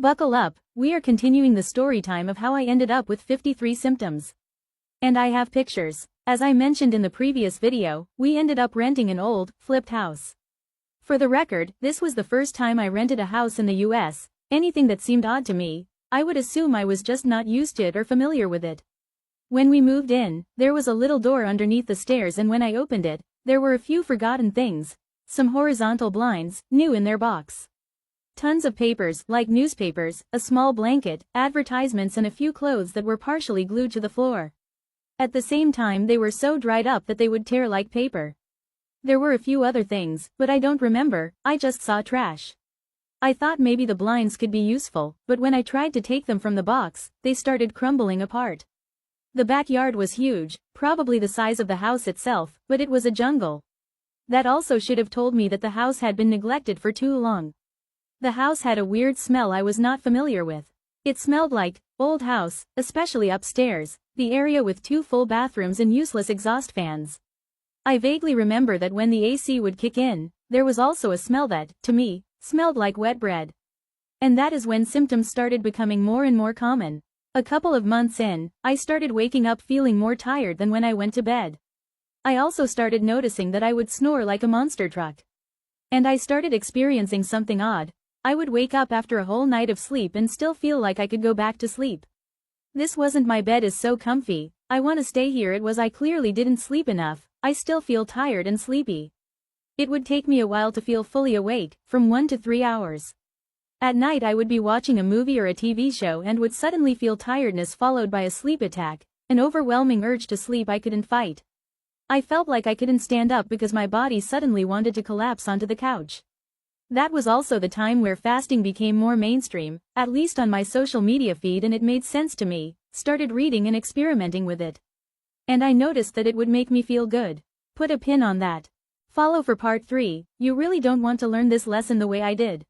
Buckle up, we are continuing the story time of how I ended up with 53 symptoms. And I have pictures. As I mentioned in the previous video, we ended up renting an old, flipped house. For the record, this was the first time I rented a house in the US. Anything that seemed odd to me, I would assume I was just not used to it or familiar with it. When we moved in, there was a little door underneath the stairs, and when I opened it, there were a few forgotten things. Some horizontal blinds, new in their box. Tons of papers, like newspapers, a small blanket, advertisements, and a few clothes that were partially glued to the floor. At the same time, they were so dried up that they would tear like paper. There were a few other things, but I don't remember, I just saw trash. I thought maybe the blinds could be useful, but when I tried to take them from the box, they started crumbling apart. The backyard was huge, probably the size of the house itself, but it was a jungle. That also should have told me that the house had been neglected for too long. The house had a weird smell I was not familiar with. It smelled like old house, especially upstairs, the area with 2 full bathrooms and useless exhaust fans. I vaguely remember that when the AC would kick in, there was also a smell that, to me, smelled like wet bread. And that is when symptoms started becoming more and more common. A couple of months in, I started waking up feeling more tired than when I went to bed. I also started noticing that I would snore like a monster truck. And I started experiencing something odd. I would wake up after a whole night of sleep and still feel like I could go back to sleep. This wasn't my bed is so comfy, I want to stay here. It was I clearly didn't sleep enough, I still feel tired and sleepy. It would take me a while to feel fully awake, from 1 to 3 hours. At night I would be watching a movie or a TV show and would suddenly feel tiredness followed by a sleep attack, an overwhelming urge to sleep I couldn't fight. I felt like I couldn't stand up because my body suddenly wanted to collapse onto the couch. That was also the time where fasting became more mainstream, at least on my social media feed, and it made sense to me. Started reading and experimenting with it. And I noticed that it would make me feel good. Put a pin on that. Follow for part 3, you really don't want to learn this lesson the way I did.